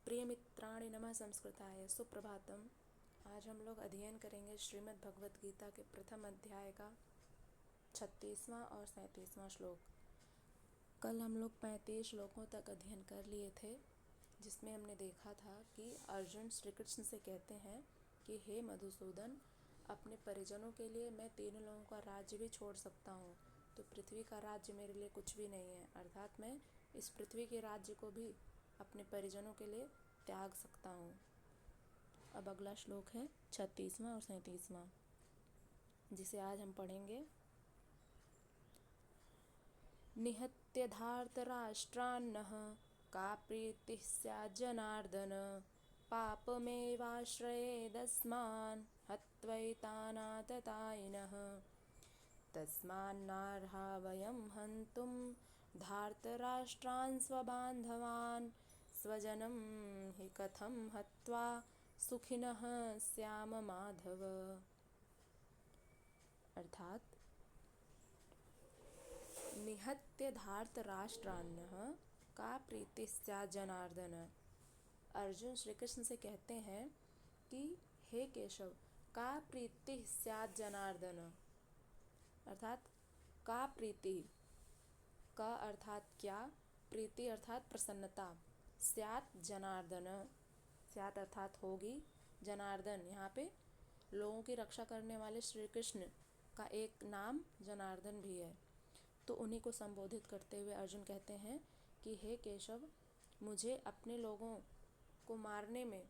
प्रिय मित्राणि नमः संस्कृताय सुप्रभातम। आज हम लोग अध्ययन करेंगे श्रीमद् भगवत गीता के प्रथम अध्याय का 36वां और 37वां श्लोक। कल हम लोग 35 श्लोकों तक अध्ययन कर लिए थे, जिसमें हमने देखा था कि अर्जुन श्री कृष्ण से कहते हैं कि हे मधुसूदन, अपने परिजनों के लिए मैं तीनों लोगों का राज्य भी छोड़ सकता हूँ, तो पृथ्वी का राज्य मेरे लिए कुछ भी नहीं है, अर्थात मैं इस पृथ्वी के राज्य को भी अपने परिजनों के लिए त्याग सकता हूँ। अब अगला श्लोक है 36वां और 37वां, जिसे आज हम पढ़ेंगे। निहत्य धार्तराष्ट्रान्नः का प्रीतिः स्यात् जनार्दन, पापमेवाश्रयेदस्मान् हत्वैतानाततायिनः। तस्मान्नार्हा वयं हन्तुं धार्तराष्ट्रान् स्वबान्धवान्, स्वजनं हि कथं हत्वा सुखिनः स्याम माधव। अर्थात निहत्य धार्तराष्ट्रान्नः का प्रीतिः स्यात् जनार्दन। अर्जुन श्री कृष्ण से कहते हैं कि हे केशव, का प्रीतिः स्यात् जनार्दन, अर्थात का प्रीति, का अर्थात क्या, प्रीति अर्थात प्रसन्नता, स्यात् जनार्दन, स्यात् अर्थात होगी, जनार्दन यहाँ पे लोगों की रक्षा करने वाले श्री कृष्ण का एक नाम जनार्दन भी है। तो उन्हीं को संबोधित करते हुए अर्जुन कहते हैं कि हे केशव, मुझे अपने लोगों को मारने में,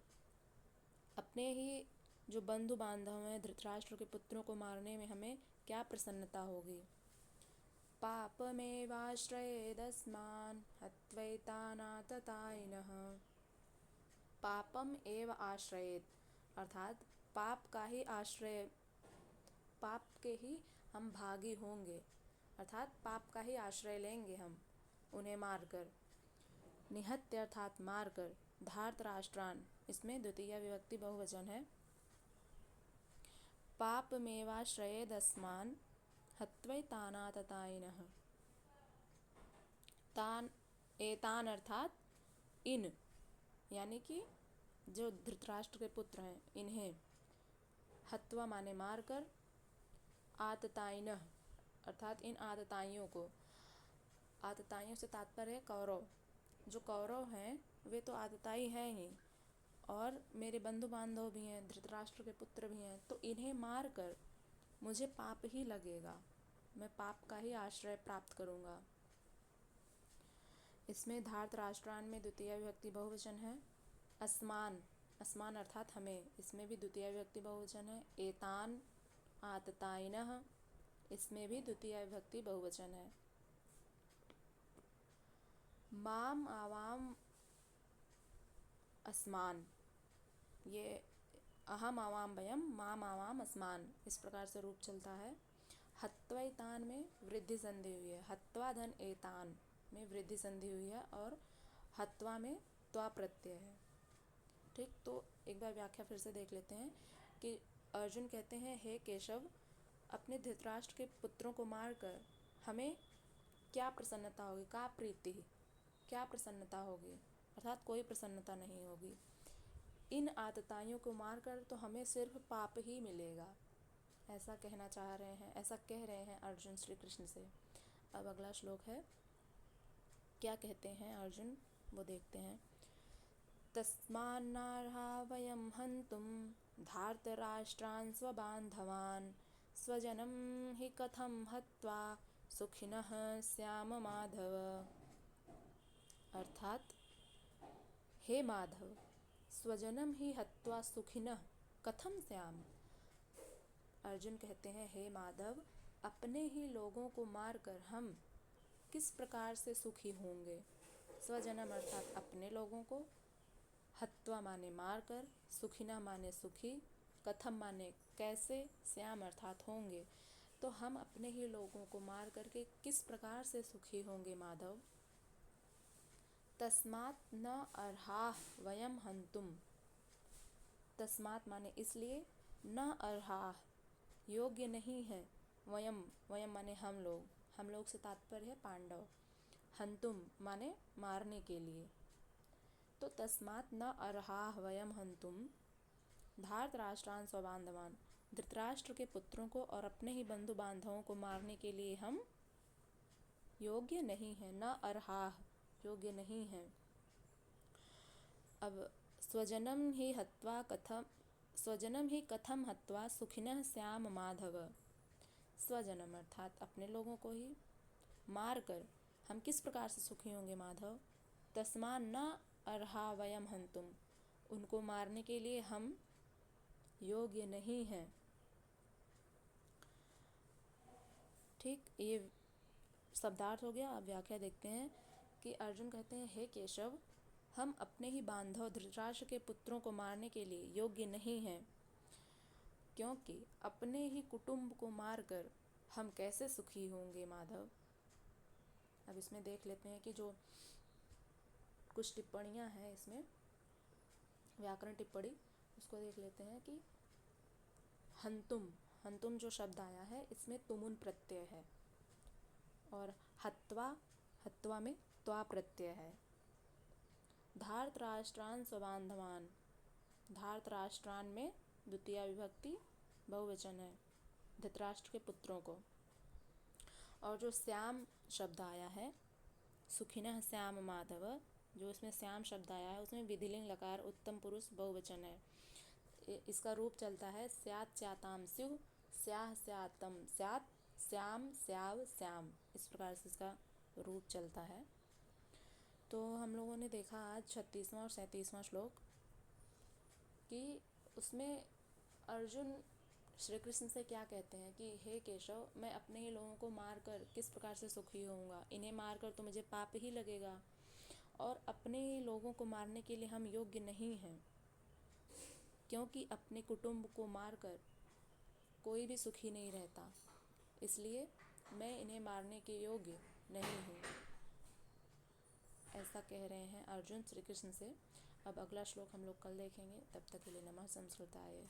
अपने ही जो बंधु बांधव हैं धृतराष्ट्र के पुत्रों को मारने में हमें क्या प्रसन्नता होगी। पापमेवाश्रयेदस्मान् हत्वैतानाततायिनः। पापम एव आश्रयेत, अर्थात पाप का ही आश्रय, पाप के ही हम भागी होंगे, अर्थात पाप का ही आश्रय लेंगे हम उन्हें मारकर। निहत्य अर्थात मारकर, धार्तराष्ट्रान, इसमें द्वितीय विभक्ति बहुवचन है। पापमेवाश्रयेदस्मान् हत्वैतानाततायिनः। तान, एतान अर्थात इन, यानी कि जो धृतराष्ट्र के पुत्र हैं इन्हें, हत्वा माने मारकर, आततायिनः अर्थात इन आतताइयों को, आतताइयों से तात्पर्य है कौरव, जो कौरव हैं वे तो आतताई हैं ही, और मेरे बंधु बांधव भी हैं, धृतराष्ट्र के पुत्र भी हैं, तो इन्हें मारकर मुझे पाप ही लगेगा, मैं पाप का ही आश्रय प्राप्त करूँगा। इसमें धार्तराष्ट्रान में द्वितीय विभक्ति बहुवचन है। अस्मान, अस्मान अर्थात हमें, इसमें भी द्वितीय विभक्ति बहुवचन है। एतान आततायिनः, इसमें भी द्वितीय विभक्ति बहुवचन है। माम आवाम अस्मान, ये अहम आवाम वयम माम आवाम अस्मान, इस प्रकार से रूप चलता है। हत्वैतान में वृद्धि संधि हुई है, हत्वा धन एतान में वृद्धि संधि हुई है, और हत्वा में त्वा प्रत्यय है। ठीक, तो एक बार व्याख्या फिर से देख लेते हैं कि अर्जुन कहते हैं हे केशव, अपने धृतराष्ट्र के पुत्रों को मारकर हमें क्या प्रसन्नता होगी, का प्रीति, क्या प्रसन्नता होगी, अर्थात कोई प्रसन्नता नहीं होगी। इन आतताइयों को मारकर तो हमें सिर्फ पाप ही मिलेगा, ऐसा कहना चाह रहे हैं, ऐसा कह रहे हैं अर्जुन श्री कृष्ण से। अब अगला श्लोक है, क्या कहते हैं अर्जुन वो देखते हैं। तस्मान्नार्हा वयं हन्तुं धार्तराष्ट्रान् स्वबान्धवान्, स्वजनं हि कथं हत्वा सुखिनः स्याम माधव। अर्थात हे माधव, स्वजनम ही हत्वा सुखिनः कथम स्याम। अर्जुन कहते हैं हे माधव, अपने ही लोगों को मारकर हम किस प्रकार से सुखी होंगे। स्वजनम अर्थात अपने लोगों को, हत्वा माने मारकर, सुखिना माने सुखी, कथम माने कैसे, श्याम अर्थात होंगे, तो हम अपने ही लोगों को मार करके किस प्रकार से सुखी होंगे माधव। तस्मात् न अर्हाः वयं हन्तुं, तस्मात् माने इसलिए, न अर्हाः योग्य नहीं है, वयम, वयम माने हम लोग से तात्पर्य है पांडव, हन्तुम माने मारने के लिए, तो तस्मात् न अर्हाः वयं हन्तुं धार्तराष्ट्रान् स्वबान्धवान्। धृतराष्ट्र के पुत्रों को और अपने ही बंधु बांधवों को मारने के लिए हम योग्य नहीं हैं। न अर्हाः, योग्य नहीं हैं। अब स्वजनम ही कथम हत्वा सुखिनः स्याम माधव। स्वजनम अर्थात अपने लोगों को ही मार कर हम किस प्रकार से सुखी होंगे माधव। तस्मा न अर्हा वयम हंतुम, उनको मारने के लिए हम योग्य नहीं हैं। ठीक, ये शब्दार्थ हो गया। अब व्याख्या देखते हैं कि अर्जुन कहते हैं, हे केशव, हम अपने ही बांधव धृतराष्ट्र के पुत्रों को मारने के लिए योग्य नहीं हैं, क्योंकि अपने ही कुटुंब को मारकर हम कैसे सुखी होंगे माधव। अब इसमें देख लेते हैं कि जो कुछ टिप्पणियां हैं इसमें, व्याकरण टिप्पणी, उसको देख लेते हैं कि हंतुम जो शब्द आया है इसमें तुमुन प्रत्यय है, और हत्वा में त्वा प्रत्यय है। धार्तराष्ट्रान् स्वबान्धवान्, धार्तराष्ट्रान् में द्वितीया विभक्ति बहुवचन है, धृतराष्ट्र के पुत्रों को। और जो श्याम शब्द आया है, सुखिनः श्याम माधव, जो इसमें श्याम शब्द आया है उसमें विधिलिंग लकार उत्तम पुरुष बहुवचन है। इसका रूप चलता है स्यात् स्याताम स्युः, स्याः स्यातम स्यात्, श्याम स्याव श्याम, इस प्रकार से इसका रूप चलता है। तो हम लोगों ने देखा आज 36वां और 37वां श्लोक कि उसमें अर्जुन श्री कृष्ण से क्या कहते हैं कि हे केशव, मैं अपने ही लोगों को मारकर किस प्रकार से सुखी होऊंगा, इन्हें मारकर तो मुझे पाप ही लगेगा, और अपने ही लोगों को मारने के लिए हम योग्य नहीं हैं, क्योंकि अपने कुटुंब को मारकर कोई भी सुखी नहीं रहता, इसलिए मैं इन्हें मारने के योग्य नहीं हूँ, ऐसा कह रहे हैं अर्जुन श्री कृष्ण से। अब अगला श्लोक हम लोग कल देखेंगे, तब तक के लिए नमः संस्कृताय।